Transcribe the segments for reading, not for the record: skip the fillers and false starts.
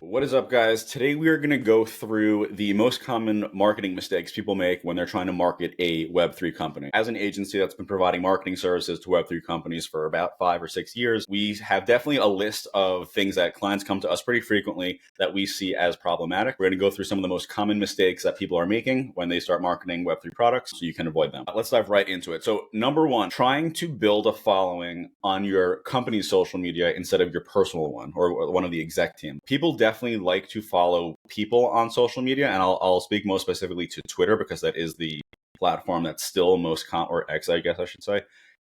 What is up, guys? Today we are going to go through the most common marketing mistakes people make when they're trying to market a Web3 company. As an agency that's been providing marketing services to Web3 companies for about 5 or 6 years, we have definitely a list of things that clients come to us pretty frequently that we see as problematic. We're going to go through some of the most common mistakes that people are making when they start marketing Web3 products so you can avoid them. Let's dive right into it. So number one, trying to build a following on your company's social media instead of your personal one or one of the exec team. People definitely like to follow people on social media, and I'll speak most specifically to Twitter because that is the platform that's still most or X, I guess I should say,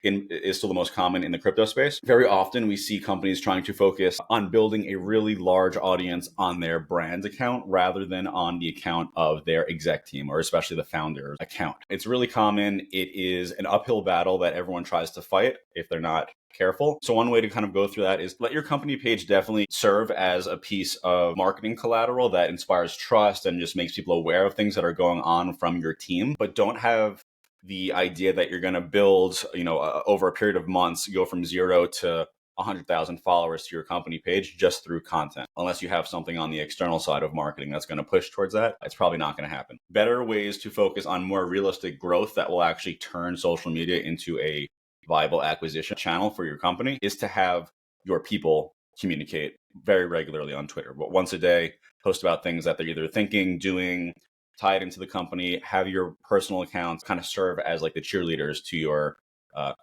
is still the most common in the crypto space. Very often we see companies trying to focus on building a really large audience on their brand account rather than on the account of their exec team or especially the founder's account. It's really common. It is an uphill battle that everyone tries to fight if they're not careful. So one way to kind of go through that is let your company page definitely serve as a piece of marketing collateral that inspires trust and just makes people aware of things that are going on from your team, but don't have the idea that you're going to build, over a period of months, go from 0 to 100,000 followers to your company page just through content. Unless you have something on the external side of marketing that's going to push towards that, it's probably not going to happen. Better ways to focus on more realistic growth that will actually turn social media into a viable acquisition channel for your company is to have your people communicate very regularly on Twitter, but once a day, post about things that they're either thinking, doing, tie it into the company, have your personal accounts kind of serve as like the cheerleaders to your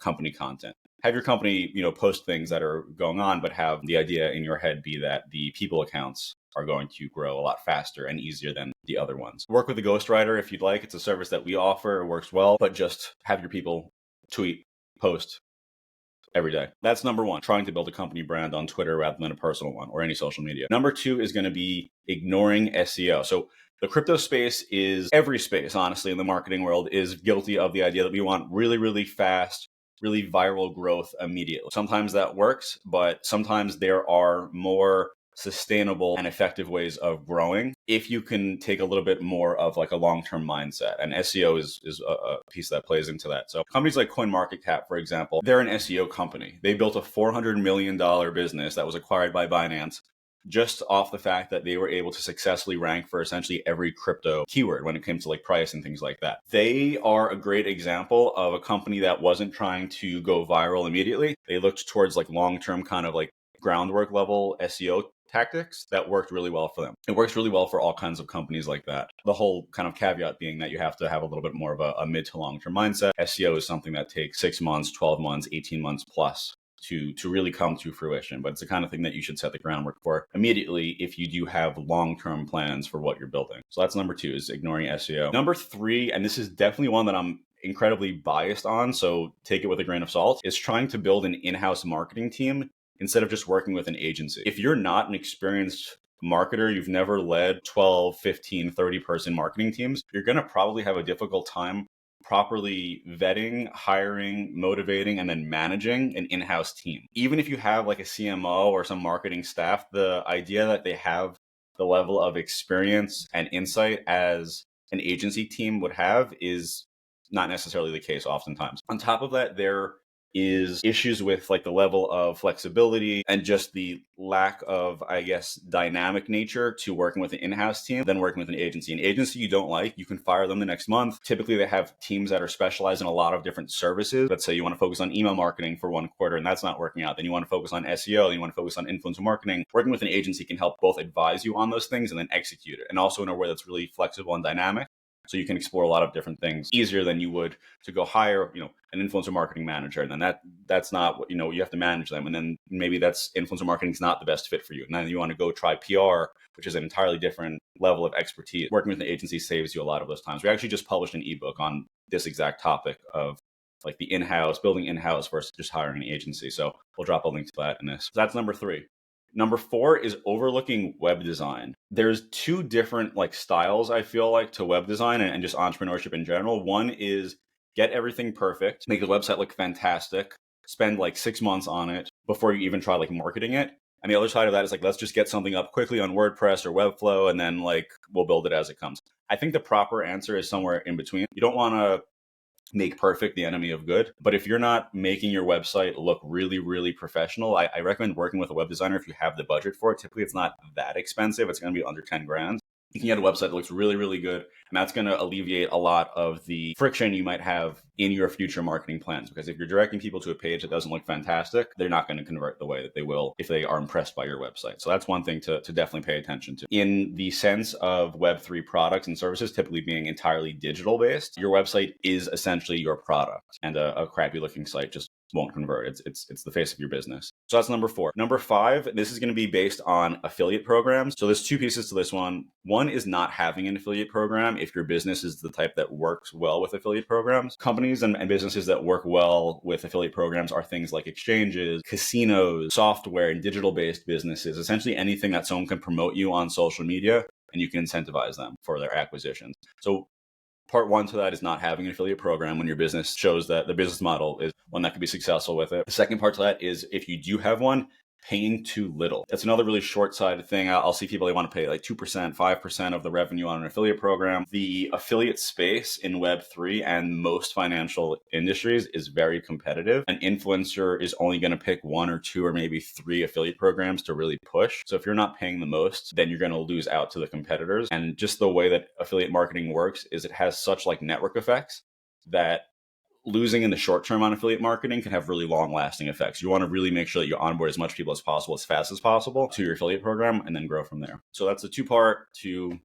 company content. Have your company, post things that are going on, but have the idea in your head be that the people accounts are going to grow a lot faster and easier than the other ones. Work with a ghostwriter if you'd like. It's a service that we offer. It works well, but just have your people tweet, post every day. That's number one, trying to build a company brand on Twitter rather than a personal one or any social media. Number two is going to be ignoring SEO. So the crypto space is every space, honestly, in the marketing world is guilty of the idea that we want really, really fast, really viral growth immediately. Sometimes that works, but sometimes there are more sustainable and effective ways of growing if you can take a little bit more of like a long-term mindset. And SEO is a piece that plays into that. So companies like CoinMarketCap, for example, they're an SEO company. They built a $400 million business that was acquired by Binance just off the fact that they were able to successfully rank for essentially every crypto keyword when it came to like price and things like that. They are a great example of a company that wasn't trying to go viral immediately. They looked towards like long-term kind of like groundwork level SEO tactics that worked really well for them. It works really well for all kinds of companies like that. The whole kind of caveat being that you have to have a little bit more of a mid to long-term mindset. SEO is something that takes 6 months, 12 months, 18 months plus to really come to fruition. But it's the kind of thing that you should set the groundwork for immediately if you do have long-term plans for what you're building. So that's number two, is ignoring SEO. Number three, and this is definitely one that I'm incredibly biased on, so take it with a grain of salt, is trying to build an in-house marketing team instead of just working with an agency. If you're not an experienced marketer, you've never led 12, 15, 30 person marketing teams, you're going to probably have a difficult time properly vetting, hiring, motivating, and then managing an in-house team. Even if you have like a CMO or some marketing staff, the idea that they have the level of experience and insight as an agency team would have is not necessarily the case oftentimes. On top of that, there is issues with like the level of flexibility and just the lack of, I guess, dynamic nature to working with an in-house team than working with an agency. An agency you don't like, you can fire them the next month. Typically, they have teams that are specialized in a lot of different services. Let's say you want to focus on email marketing for one quarter and that's not working out. Then you want to focus on SEO, then you want to focus on influencer marketing. Working with an agency can help both advise you on those things and then execute it. And also in a way that's really flexible and dynamic. So you can explore a lot of different things easier than you would to go hire, an influencer marketing manager. And then that's not what, you have to manage them. And then maybe that's influencer marketing is not the best fit for you. And then you want to go try PR, which is an entirely different level of expertise. Working with an agency saves you a lot of those times. We actually just published an ebook on this exact topic of like the in-house, building in-house versus just hiring an agency. So we'll drop a link to that in this. So that's number 3. Number 4 is overlooking web design. There's 2 different styles, I feel like, to web design and just entrepreneurship in general. One is get everything perfect, make the website look fantastic, spend 6 months on it before you even try marketing it. And the other side of that is let's just get something up quickly on WordPress or Webflow and then we'll build it as it comes. I think the proper answer is somewhere in between. You don't want to make perfect the enemy of good. But if you're not making your website look really, really professional, I recommend working with a web designer if you have the budget for it. Typically, it's not that expensive. It's going to be under 10 grand. You can get a website that looks really, really good. And that's going to alleviate a lot of the friction you might have in your future marketing plans. Because if you're directing people to a page that doesn't look fantastic, they're not going to convert the way that they will if they are impressed by your website. So that's one thing to definitely pay attention to. In the sense of Web3 products and services typically being entirely digital based, your website is essentially your product. And a crappy looking site just won't convert. It's the face of your business. So that's number 4. Number 5, this is going to be based on affiliate programs. So there's 2 pieces to this one. One is not having an affiliate program if your business is the type that works well with affiliate programs. Companies and businesses that work well with affiliate programs are things like exchanges, casinos, software, and digital-based businesses. Essentially anything that someone can promote you on social media and you can incentivize them for their acquisitions. So part 1 to that is not having an affiliate program when your business shows that the business model is one that could be successful with it. The second part to that is if you do have one, paying too little. That's another really short-sighted thing. I'll see people, they want to pay like 2%, 5% of the revenue on an affiliate program. The affiliate space in Web3 and most financial industries is very competitive. An influencer is only going to pick 1 or 2 or maybe 3 affiliate programs to really push. So if you're not paying the most, then you're going to lose out to the competitors. And just the way that affiliate marketing works is it has such like network effects that losing in the short term on affiliate marketing can have really long lasting effects. You want to really make sure that you onboard as much people as possible, as fast as possible to your affiliate program and then grow from there. So that's a 2-part to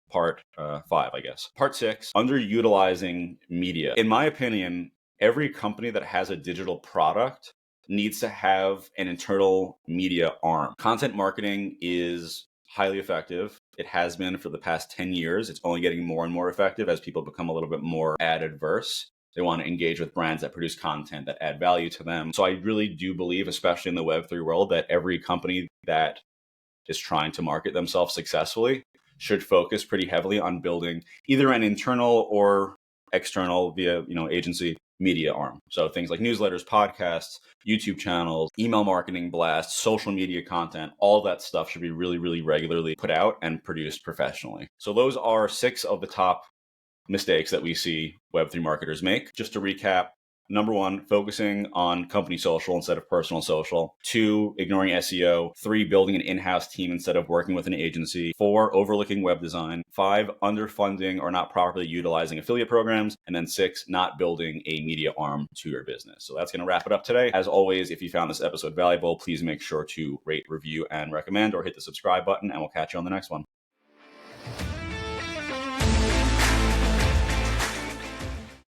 part 5, I guess. Part 6, underutilizing media. In my opinion, every company that has a digital product needs to have an internal media arm. Content marketing is highly effective. It has been for the past 10 years. It's only getting more and more effective as people become a little bit more ad adverse. They want to engage with brands that produce content that add value to them. So I really do believe, especially in the Web3 world, that every company that is trying to market themselves successfully should focus pretty heavily on building either an internal or external via, agency media arm. So things like newsletters, podcasts, YouTube channels, email marketing blasts, social media content, all that stuff should be really, really regularly put out and produced professionally. So those are 6 of the top mistakes that we see Web3 marketers make. Just to recap, number 1, focusing on company social instead of personal social. 2, ignoring SEO. 3, building an in-house team instead of working with an agency. 4, overlooking web design. 5, underfunding or not properly utilizing affiliate programs. And then 6, not building a media arm to your business. So that's going to wrap it up today. As always, if you found this episode valuable, please make sure to rate, review, and recommend, or hit the subscribe button, and we'll catch you on the next one.